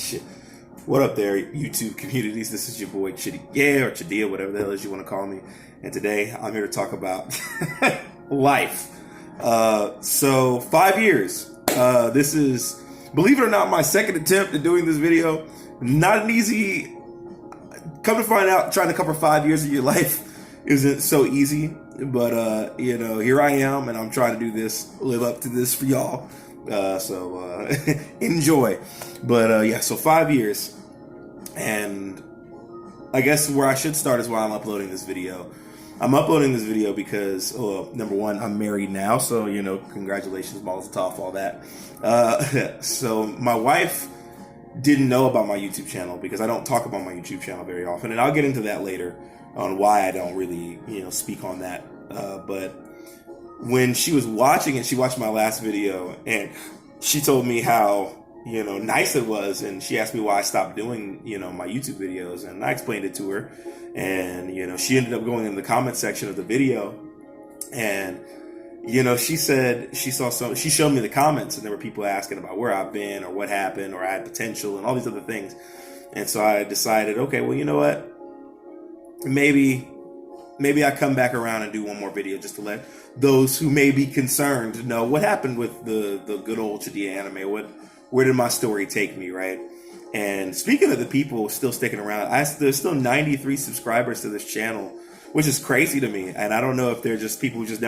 Shit. What up there, YouTube communities? This is your boy Chitty, or Chidia, whatever the hell is you want to call me. And today I'm here to talk about life. So 5 years. This is, believe it or not, my second attempt at doing this video. Not an easy. Come to find out, trying to cover 5 years of your life isn't so easy. But here I am, and I'm trying to do this, live up to this for y'all. So enjoy. But so 5 years. And I guess where I should start is why I'm uploading this video. I'm uploading this video because, number one, I'm married now. So, congratulations, Mazel tov, all that. So my wife didn't know about my YouTube channel because I don't talk about my YouTube channel very often. And I'll get into that later on why I don't really, speak on that. But when she was watching it, she watched my last video and she told me how, nice it was. And she asked me why I stopped doing, my YouTube videos. And I explained it to her. And, she ended up going in the comment section of the video. And, she said she showed me the comments and there were people asking about where I've been or what happened or I had potential and all these other things. And so I decided, okay, well, you know what? Maybe I come back around and do one more video just to let those who may be concerned know what happened with the good old Chidia anime. Where did my story take me, right? And speaking of the people still sticking around, there's still 93 subscribers to this channel, which is crazy to me. And I don't know if they're just people who just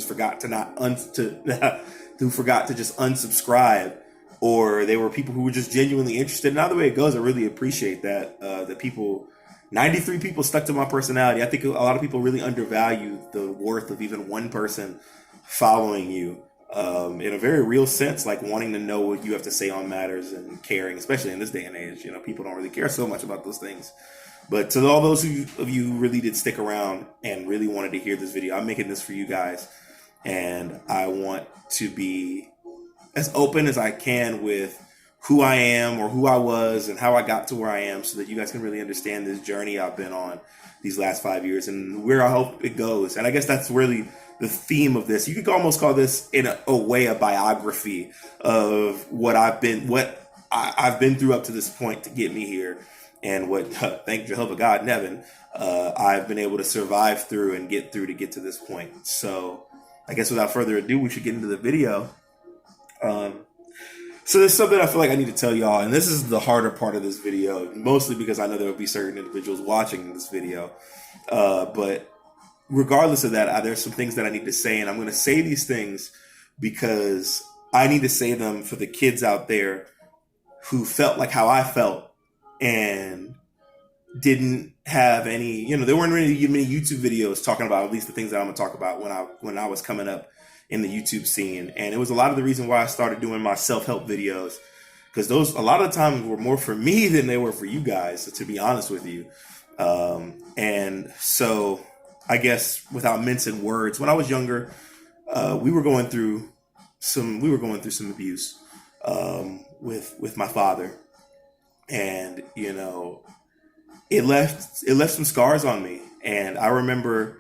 forgot to who forgot to just unsubscribe, or they were people who were just genuinely interested. And either way it goes, I really appreciate that. The people. 93 people stuck to my personality. I think a lot of people really undervalue the worth of even one person following you in a very real sense, like wanting to know what you have to say on matters and caring, especially in this day and age. People don't really care so much about those things. But to all those of you who really did stick around and really wanted to hear this video, I'm making this for you guys. And I want to be as open as I can with who I am or who I was and how I got to where I am so that you guys can really understand this journey I've been on these last 5 years and where I hope it goes. And I guess that's really the theme of this. You could almost call this in a way a biography of what I've been through up to this point to get me here, and what, thank Jehovah God in heaven, I've been able to survive through and get through to get to this point. So I guess without further ado, we should get into the video. So there's something I feel like I need to tell y'all, and this is the harder part of this video, mostly because I know there will be certain individuals watching this video. But regardless of that, there's some things that I need to say, and I'm going to say these things because I need to say them for the kids out there who felt like how I felt and didn't have any, there weren't really many YouTube videos talking about at least the things that I'm going to talk about when I was coming up in the YouTube scene. And it was a lot of the reason why I started doing my self-help videos, because those a lot of the times were more for me than they were for you guys, to be honest with you. And so I guess without mincing words, when I was younger, we were going through some abuse with my father, and it left some scars on me. And I remember,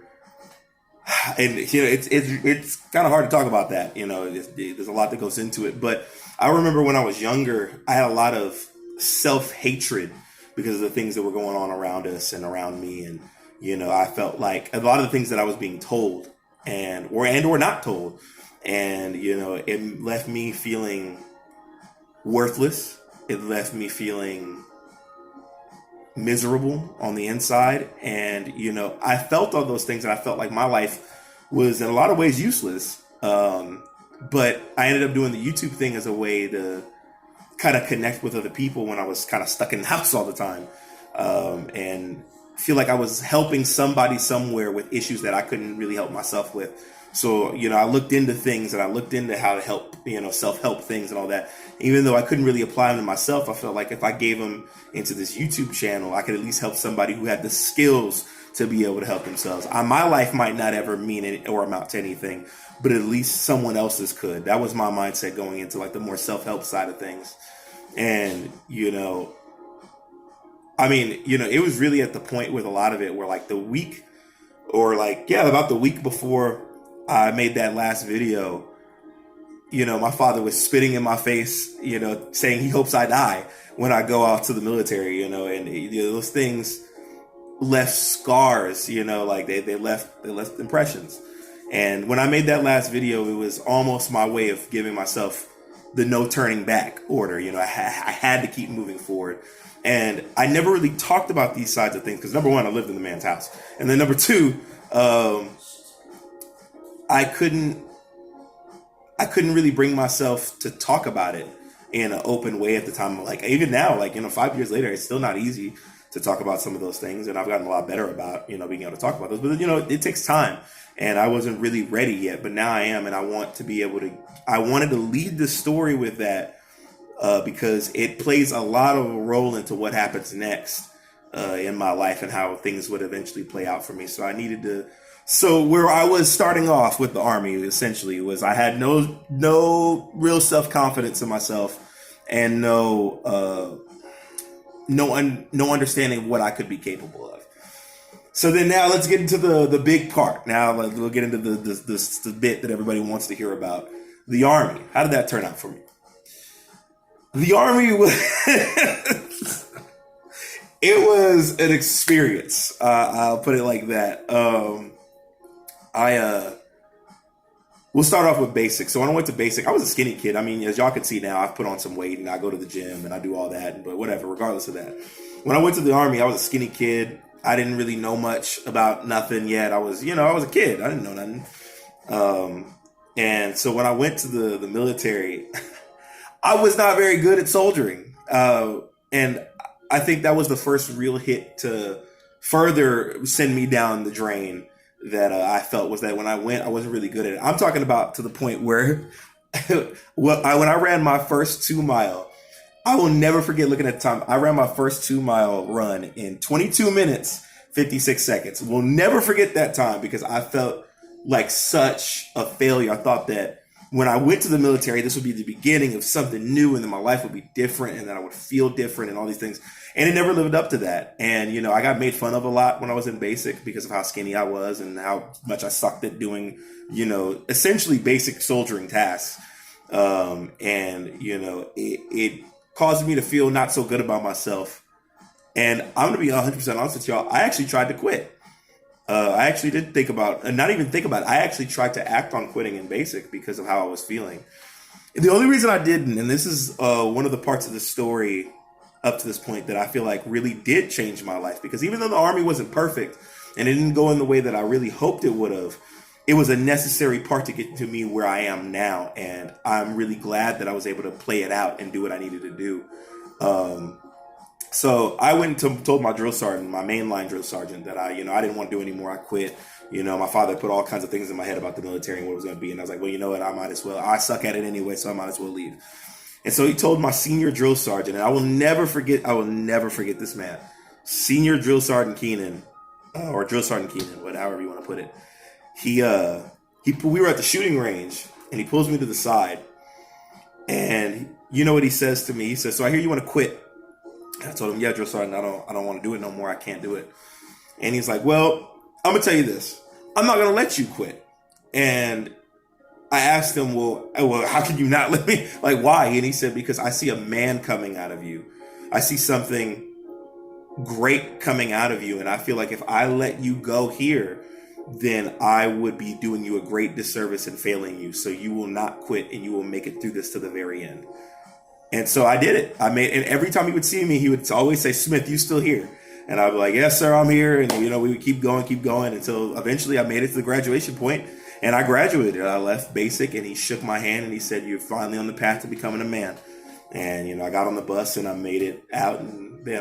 and it's kind of hard to talk about that. There's a lot that goes into it. But I remember when I was younger, I had a lot of self-hatred because of the things that were going on around us and around me. And I felt like a lot of the things that I was being told or not told, and it left me feeling worthless. It left me feeling miserable on the inside. And I felt all those things, and I felt like my life was in a lot of ways useless. But I ended up doing the YouTube thing as a way to kind of connect with other people when I was kind of stuck in the house all the time, and feel like I was helping somebody somewhere with issues that I couldn't really help myself with. So, I looked into things, and I looked into how to help, self-help things and all that. Even though I couldn't really apply them to myself, I felt like if I gave them into this YouTube channel, I could at least help somebody who had the skills to be able to help themselves. My life might not ever mean it or amount to anything, but at least someone else's could. That was my mindset going into like the more self-help side of things. And, it was really at the point with a lot of it where like about the week before I made that last video, my father was spitting in my face, saying he hopes I die when I go out to the military, and those things left scars, like they left impressions. And when I made that last video, it was almost my way of giving myself the no turning back order. I had to keep moving forward. And I never really talked about these sides of things because, number one, I lived in the man's house. And then number two, I couldn't really bring myself to talk about it in an open way at the time. Like, even now, 5 years later, it's still not easy to talk about some of those things. And I've gotten a lot better about, being able to talk about those. But, it takes time. And I wasn't really ready yet, but now I am. And I want to be able to, I wanted to lead the story with that because it plays a lot of a role into what happens next in my life and how things would eventually play out for me. So I needed to, so where I was starting off with the Army essentially was I had no real self-confidence in myself and no understanding of what I could be capable of. So then now let's get into the big part. Now we'll get into the bit that everybody wants to hear about. The Army. How did that turn out for me? The Army was it was an experience. I'll put it like that. We'll start off with basic. So when I went to basic, I was a skinny kid. I mean, as y'all can see now, I've put on some weight and I go to the gym and I do all that, but whatever, regardless of that. When I went to the Army, I was a skinny kid. I didn't really know much about nothing yet. I was a kid. I didn't know nothing. And so when I went to the military, I was not very good at soldiering. And I think that was the first real hit to further send me down the drain that I felt was that when I went, I wasn't really good at it. I'm talking about to the point where when I ran my first 2 mile, I will never forget looking at the time. I ran my first 2 mile run in 22 minutes, 56 seconds. We'll never forget that time because I felt like such a failure. I thought that when I went to the military, this would be the beginning of something new and then my life would be different and then I would feel different and all these things. And it never lived up to that. And, I got made fun of a lot when I was in basic because of how skinny I was and how much I sucked at doing, essentially basic soldiering tasks. It caused me to feel not so good about myself. And I'm going to be 100% honest with y'all. I actually tried to quit. I actually did think about, and not even think about it. I actually tried to act on quitting in basic because of how I was feeling. The only reason I didn't, and this is one of the parts of the story up to this point that I feel like really did change my life, because even though the Army wasn't perfect and it didn't go in the way that I really hoped it would have, it was a necessary part to get to me where I am now. And I'm really glad that I was able to play it out and do what I needed to do. So I went and told my drill sergeant, my mainline drill sergeant, that I didn't want to do anymore. I quit. My father put all kinds of things in my head about the military and what it was going to be. And I was like, well, you know what? I might as well. I suck at it anyway, so I might as well leave. And so he told my senior drill sergeant, and I will never forget this man, Senior Drill Sergeant Keenan, or Drill Sergeant Keenan, whatever you want to put it. We were at the shooting range, and he pulls me to the side, and you know what he says to me? He says, "So I hear you want to quit." And I told him, "Yeah, Drill Sergeant, I don't want to do it no more. I can't do it." And he's like, "Well, I'm gonna tell you this. I'm not gonna let you quit." And I asked him, well, how can you not let me? Like, why? And he said, because I see a man coming out of you. I see something great coming out of you. And I feel like if I let you go here, then I would be doing you a great disservice and failing you. So you will not quit and you will make it through this to the very end. And so I did it. And every time he would see me, he would always say, "Smith, you still here?" And I'd be like, "Yes, sir, I'm here." And, we would keep going until eventually I made it to the graduation point. And I graduated. I left basic, and he shook my hand, and he said, "You're finally on the path to becoming a man." And, I got on the bus, and I made it out. And then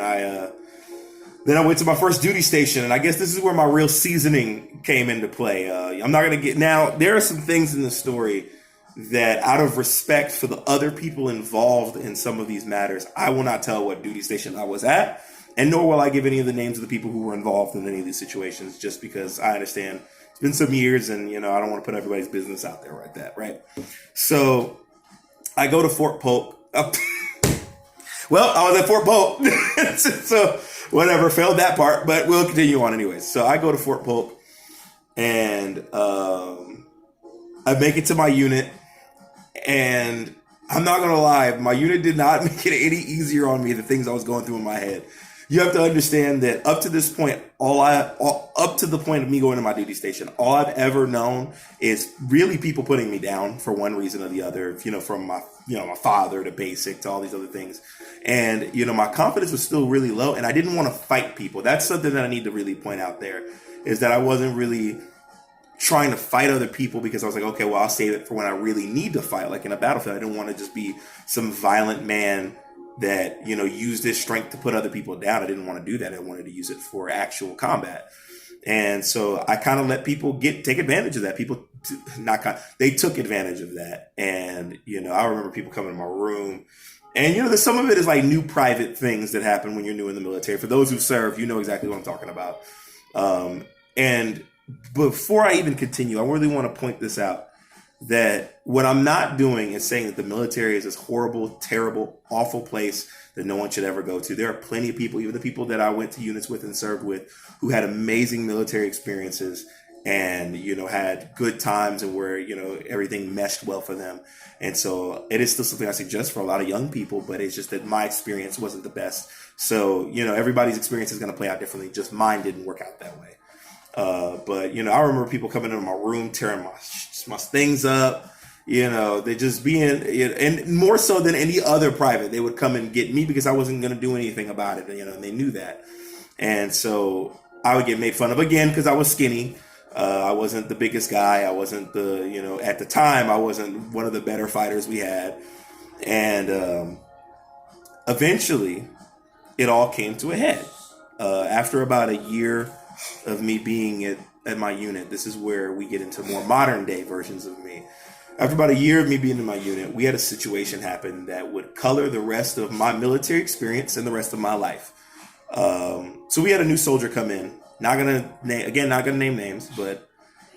I went to my first duty station. And I guess this is where my real seasoning came into play. I'm not going to get... Now, there are some things in the story that, out of respect for the other people involved in some of these matters, I will not tell what duty station I was at. And nor will I give any of the names of the people who were involved in any of these situations, just because I understand it's been some years and, I don't want to put everybody's business out there like that, right? So I go to Fort Polk. Well, I was at Fort Polk. So whatever, failed that part, but we'll continue on anyways. So I go to Fort Polk and I make it to my unit, and I'm not gonna lie, my unit did not make it any easier on me, the things I was going through in my head. You have to understand that up to this point, up to the point of me going to my duty station, all I've ever known is really people putting me down for one reason or the other. From my father to basic to all these other things, and my confidence was still really low, and I didn't want to fight people. That's something that I need to really point out there, is that I wasn't really trying to fight other people, because I was like, okay, well, I'll save it for when I really need to fight, like in a battlefield. I didn't want to just be some violent man that used his strength to put other people down. I didn't want to do that. I wanted to use it for actual combat. And so I kind of let people take advantage of that. They took advantage of that. And I remember people coming to my room, and there's some of it is like new private things that happen when you're new in the military. For those who serve, you know exactly what I'm talking about. And before I even continue, I really want to point this out, that what I'm not doing is saying that the military is this horrible, terrible, awful place that no one should ever go to. There are plenty of people, even the people that I went to units with and served with, who had amazing military experiences and, had good times, and where, everything meshed well for them. And so it is still something I suggest for a lot of young people, but it's just that my experience wasn't the best. So, everybody's experience is going to play out differently. Just mine didn't work out that way. But I remember people coming into my room, tearing my things up, they just being, and more so than any other private, they would come and get me because I wasn't going to do anything about it, and they knew that. And so I would get made fun of again because I was skinny. I wasn't the biggest guy. I wasn't at the time, I wasn't one of the better fighters we had. And eventually it all came to a head. After about a year of me being at my unit, this is where we get into more modern day versions of me. After about a year of me being in my unit, we had a situation happen that would color the rest of my military experience and the rest of my life. So we had a new soldier come in. Not gonna name names, but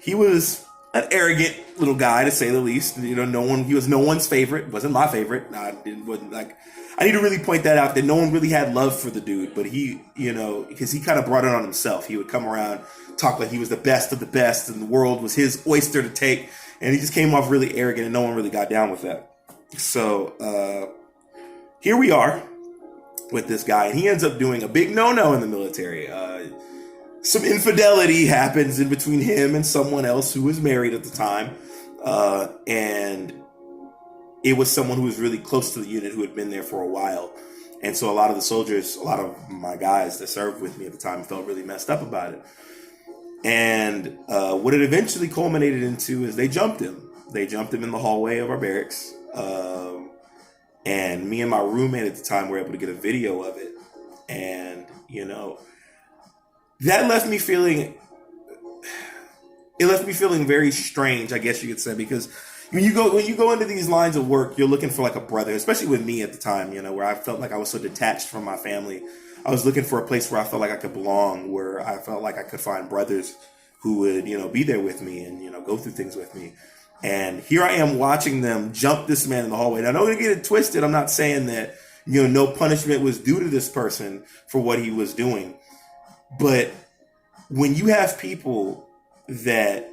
he was an arrogant little guy, to say the least. He was no one's favorite. Wasn't my favorite. I need to really point that out, that no one really had love for the dude, but he, because he kind of brought it on himself. He would come around, talk like he was the best of the best, and the world was his oyster to take. And he just came off really arrogant, and no one really got down with that. So here we are with this guy, and he ends up doing a big no-no in the military. Some infidelity happens in between him and someone else who was married at the time. And it was someone who was really close to the unit, who had been there for a while. And so a lot of my guys that served with me at the time felt really messed up about it. And what it eventually culminated into is they jumped him. They jumped him in the hallway of our barracks. And me and my roommate at the time were able to get a video of it. And, that left me feeling very strange, I guess you could say, because when you go into these lines of work, you're looking for like a brother, especially with me at the time, where I felt like I was so detached from my family. I was looking for a place where I felt like I could belong, where I felt like I could find brothers who would, be there with me and, go through things with me. And here I am watching them jump this man in the hallway. Now, don't get it twisted. I'm not saying that, no punishment was due to this person for what he was doing. But when you have people that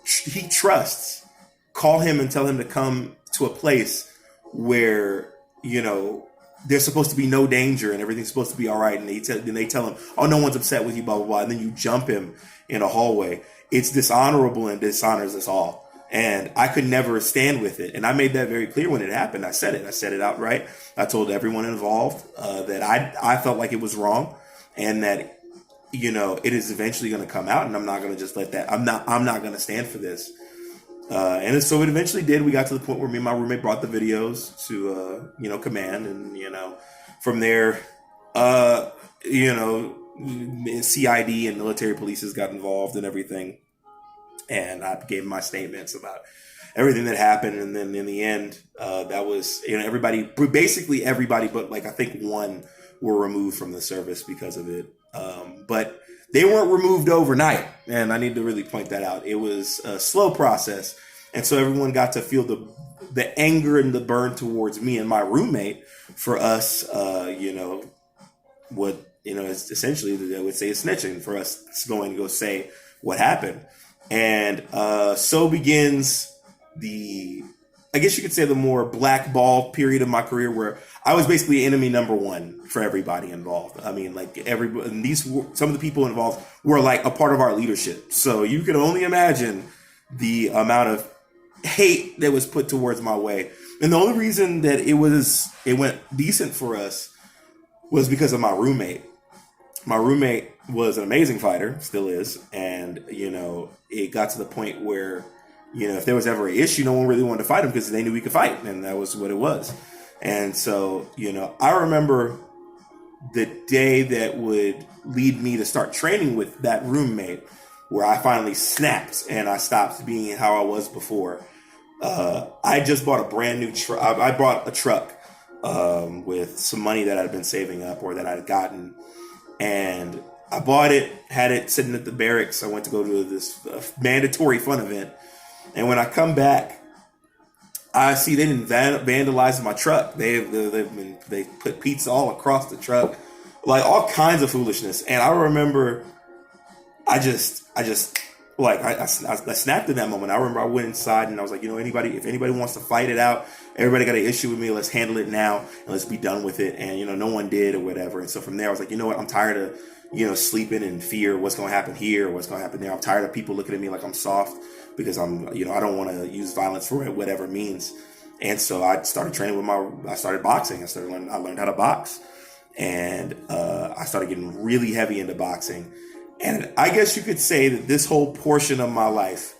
he trusts call him and tell him to come to a place where, there's supposed to be no danger and everything's supposed to be all right, and they tell him, oh, no one's upset with you, blah, blah, blah, and then you jump him in a hallway, it's dishonorable and dishonors us all. And I could never stand with it. And I made that very clear when it happened. I said it outright. I told everyone involved that I felt like it was wrong, and that it is eventually going to come out, and I'm not going to just let that. I'm not going to stand for this. And so it eventually did. We got to the point where me and my roommate brought the videos to command, and from there, CID and military police got involved and everything, and I gave my statements about everything that happened. And then in the end, that was basically everybody, but like I think one were removed from the service because of it. But they weren't removed overnight, and I need to really point that out. It was a slow process, and so everyone got to feel the anger and the burn towards me and my roommate for us, it's essentially, they would say, is snitching, for us going to go say what happened. And so begins the I guess you could say, the more blackball period of my career where I was basically enemy number one for everybody involved. I mean, like some of the people involved were like a part of our leadership. So you can only imagine the amount of hate that was put towards my way. And the only reason that it went decent for us was because of my roommate. My roommate was an amazing fighter, still is. And, it got to the point where, if there was ever an issue, no one really wanted to fight him because they knew we could fight. And that was what it was. And so, I remember the day that would lead me to start training with that roommate where I finally snapped and I stopped being how I was before. I just bought a brand new truck. I bought a truck with some money that I'd been saving up or that I'd gotten. And I bought it, had it sitting at the barracks. I went to go to this mandatory fun event. And when I come back, I see they didn't vandalize my truck. They put pizza all across the truck, like all kinds of foolishness. And I remember I snapped in that moment. I remember I went inside and I was like, if anybody wants to fight it out, everybody got an issue with me, let's handle it now and let's be done with it. And, no one did or whatever. And so from there, I was like, what, I'm tired of, sleeping in fear, what's going to happen here, what's going to happen there. I'm tired of people looking at me like I'm soft because I don't want to use violence for whatever it means. And so I started training I started boxing. I learned how to box. And I started getting really heavy into boxing. And I guess you could say that this whole portion of my life,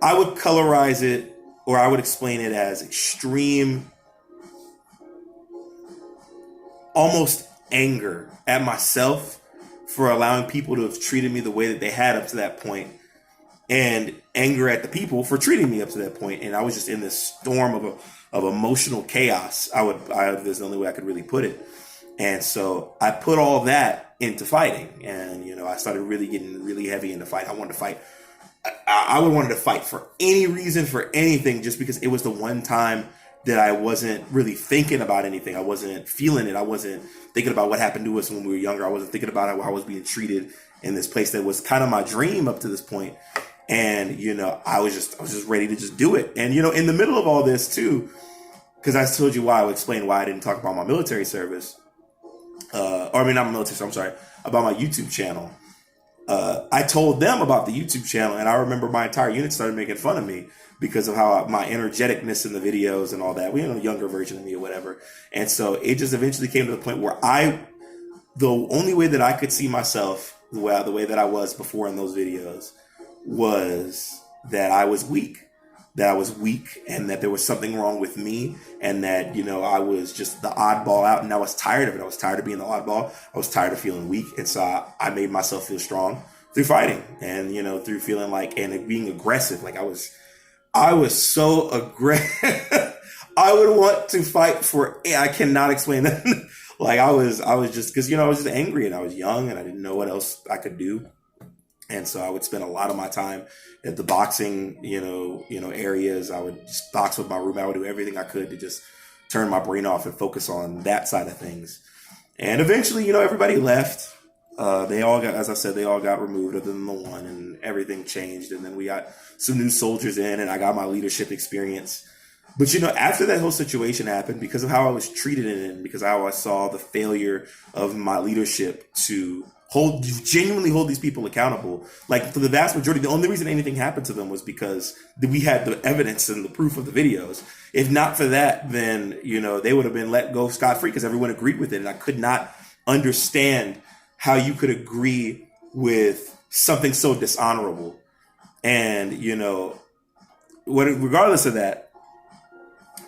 I would colorize it, or I would explain it as extreme, almost anger at myself for allowing people to have treated me the way that they had up to that point, and anger at the people for treating me up to that point. And I was just in this storm of emotional chaos. There's the only way I could really put it. And so I put all that into fighting, and I started really getting really heavy into fight. I wanted to fight. I wanted to fight for any reason, for anything, just because it was the one time that I wasn't really thinking about anything. I wasn't feeling it. I wasn't thinking about what happened to us when we were younger. I wasn't thinking about how I was being treated in this place that was kind of my dream up to this point. And I was just ready to just do it. And in the middle of all this too, because I told you why, I would explain why I didn't talk about my military service. Not my military service, I'm sorry, about my YouTube channel. I told them about the YouTube channel, and I remember my entire unit started making fun of me because of how my energeticness in the videos and all that. We had a younger version of me or whatever. And so it just eventually came to the point where the only way that I could see myself the way that I was before in those videos was that I was weak. And that there was something wrong with me, and that, I was just the oddball out, and I was tired of it. I was tired of being the oddball. I was tired of feeling weak. And so I made myself feel strong through fighting and, through feeling like, and being aggressive. Like I was so aggressive. I would want to fight I cannot explain that. Like I was just, cause I was just angry and I was young and I didn't know what else I could do. And so I would spend a lot of my time at the boxing, areas. I would just box with my roommate. I would do everything I could to just turn my brain off and focus on that side of things. And eventually, everybody left. They all got removed other than the one, and everything changed. And then we got some new soldiers in, and I got my leadership experience. But, after that whole situation happened, because of how I was treated in it, and because of how I saw the failure of my leadership to genuinely hold these people accountable. Like for the vast majority, the only reason anything happened to them was because we had the evidence and the proof of the videos. If not for that, then, they would have been let go scot-free because everyone agreed with it. And I could not understand how you could agree with something so dishonorable. And, regardless of that,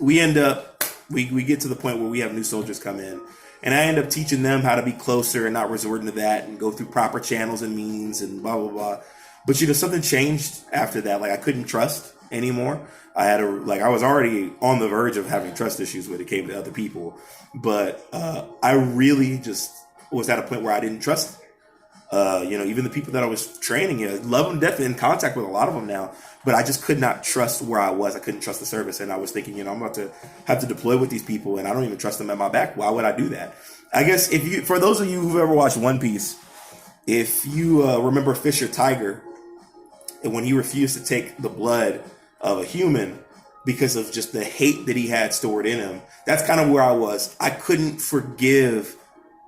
we end up, we get to the point where we have new soldiers come in. And I end up teaching them how to be closer and not resorting to that and go through proper channels and means and blah, blah, blah. But, something changed after that. Like I couldn't trust anymore. I was already on the verge of having trust issues when it came to other people. But I really just was at a point where I didn't trust, even the people that I was training. I love them, definitely in contact with a lot of them now. But I just could not trust where I was. I couldn't trust the service. And I was thinking, I'm about to have to deploy with these people, and I don't even trust them at my back. Why would I do that? I guess for those of you who've ever watched One Piece, if you remember Fisher Tiger, and when he refused to take the blood of a human, because of just the hate that he had stored in him. That's kind of where I was. I couldn't forgive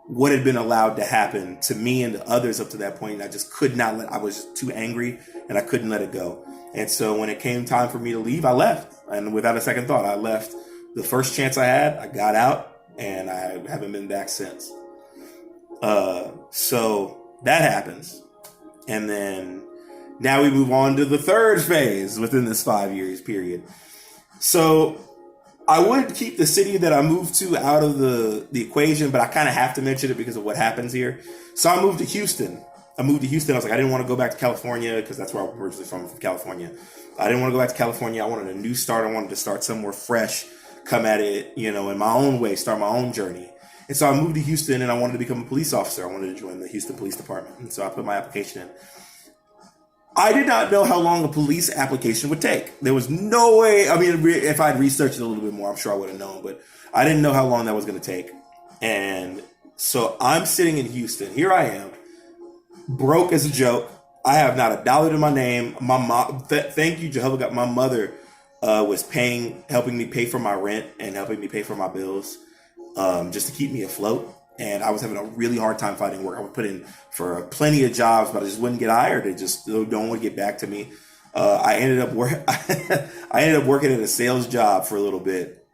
what had been allowed to happen to me and to others up to that point. I just could not I was too angry and I couldn't let it go. And so when it came time for me to leave, I left. And without a second thought, I left the first chance I had. I got out and I haven't been back since. So that happens. And then now we move on to the third phase within this 5 years period. So I would keep the city that I moved to out of the equation, but I kind of have to mention it because of what happens here. So I moved to Houston. I was like, I didn't want to go back to California because that's where I'm originally from California. I didn't want to go back to California. I wanted a new start. I wanted to start somewhere fresh, come at it, in my own way, start my own journey. And so I moved to Houston and I wanted to become a police officer. I wanted to join the Houston Police Department. And so I put my application in. I did not know how long a police application would take. There was no way. I mean, if I'd researched it a little bit more, I'm sure I would have known, but I didn't know how long that was going to take. And so I'm sitting in Houston. Here I am, broke as a joke. I have not a dollar to my name. My mom, thank you, Jehovah God. My mother was helping me pay for my rent and helping me pay for my bills just to keep me afloat. And I was having a really hard time finding work. I would put in for plenty of jobs, but I just wouldn't get hired. They just don't want to get back to me. I ended up working at a sales job for a little bit.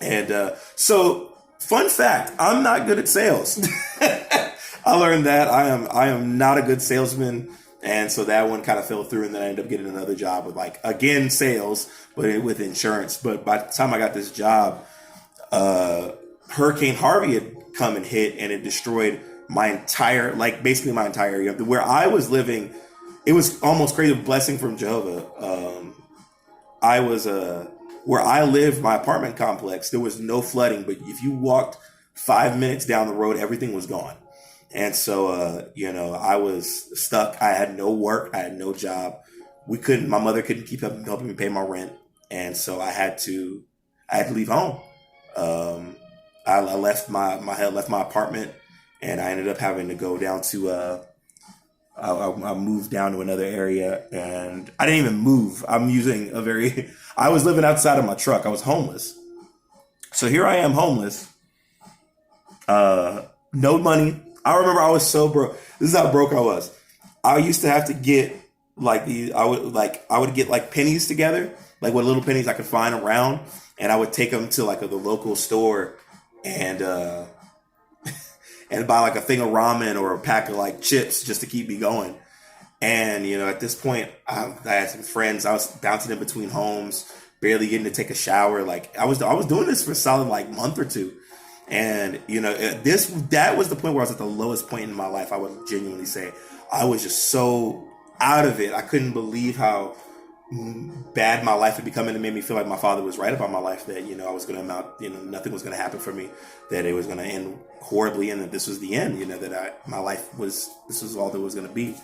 And so, fun fact, I'm not good at sales. I learned that I am not a good salesman. And so that one kind of fell through. And then I ended up getting another job with again, sales, but with insurance. But by the time I got this job, Hurricane Harvey had come and hit, and it destroyed basically my entire area. Where I was living, it was almost crazy. A blessing from Jehovah. Where I lived, my apartment complex, there was no flooding, but if you walked 5 minutes down the road, everything was gone. And so, I was stuck. I had no work. I had no job. My mother couldn't keep helping me pay my rent. And so I had to leave home. I left my apartment, and I ended up having to go down to I moved down to another area, and I didn't even move. I was living outside of my truck. I was homeless. So here I am, homeless. No money. I remember I was so broke. This is how broke I was. I used to have to get I would get pennies together, what little pennies I could find around, and I would take them to the local store and and buy a thing of ramen or a pack of chips just to keep me going. And at this point, I had some friends. I was bouncing in between homes, barely getting to take a shower. I was doing this for a solid month or two. And that was the point where I was at the lowest point in my life. I would genuinely say I was just so out of it. I couldn't believe how bad my life had become, and it made me feel like my father was right about my life, that I was going to nothing was going to happen for me, that it was going to end horribly, and that this was the end, my life was, this was all there was going to be.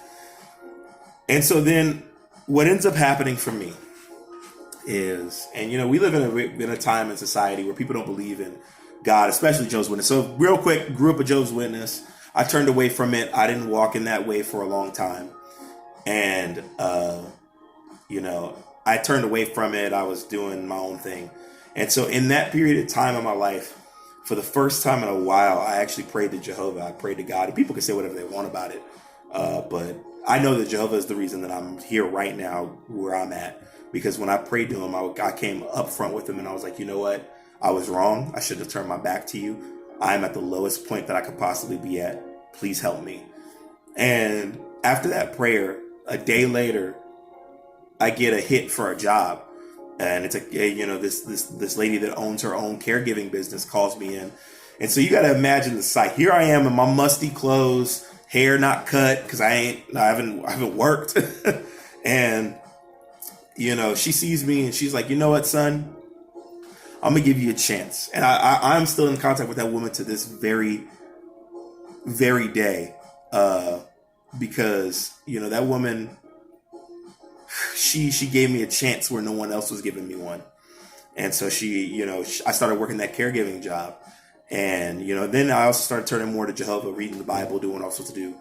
And so then what ends up happening for me is, and we live in a time in society where people don't believe in God, especially Jehovah's Witness. So real quick, grew up a Jehovah's Witness. I turned away from it. I didn't walk in that way for a long time. And, I turned away from it. I was doing my own thing. And so in that period of time in my life, for the first time in a while, I actually prayed to Jehovah. I prayed to God. And people can say whatever they want about it. But I know that Jehovah is the reason that I'm here right now where I'm at. Because when I prayed to him, I came up front with him and I was like, you know what? I was wrong. I should have turned my back to you. I'm at the lowest point that I could possibly be at. Please help me. And after that prayer, a day later, I get a hit for a job. And it's this lady that owns her own caregiving business calls me in. And so you got to imagine the sight. Here I am in my musty clothes, hair not cut because I haven't worked. And she sees me and she's like, you know what, son? I'm going to give you a chance. And I'm still in contact with that woman to this very, very day. Because, that woman, she gave me a chance where no one else was giving me one. And so I started working that caregiving job. And, then I also started turning more to Jehovah, reading the Bible, doing what I was supposed to do,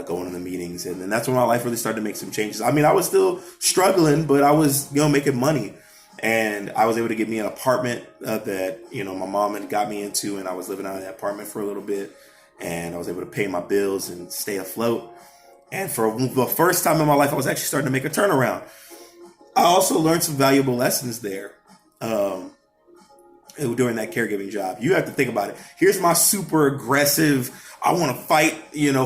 going to the meetings. And then that's when my life really started to make some changes. I mean, I was still struggling, but I was, making money. And I was able to get me an apartment that, my mom had got me into, and I was living out of that apartment for a little bit, and I was able to pay my bills and stay afloat. And for the first time in my life, I was actually starting to make a turnaround. I also learned some valuable lessons there. Um, During that caregiving job. You have to think about it. Here's my super aggressive, I want to fight,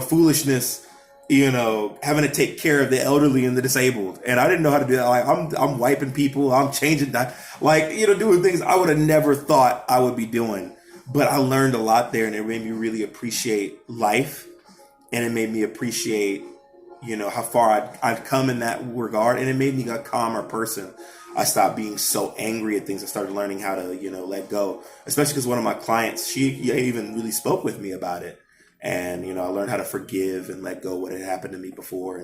foolishness, having to take care of the elderly and the disabled. And I didn't know how to do that. Like I'm wiping people, I'm changing that, doing things I would have never thought I would be doing. But I learned a lot there, and it made me really appreciate life, and it made me appreciate how far I'd come in that regard, and it made me a calmer person. I stopped being so angry at things. I started learning how to let go, especially because one of my clients, she even really spoke with me about it, and I learned how to forgive and let go what had happened to me before.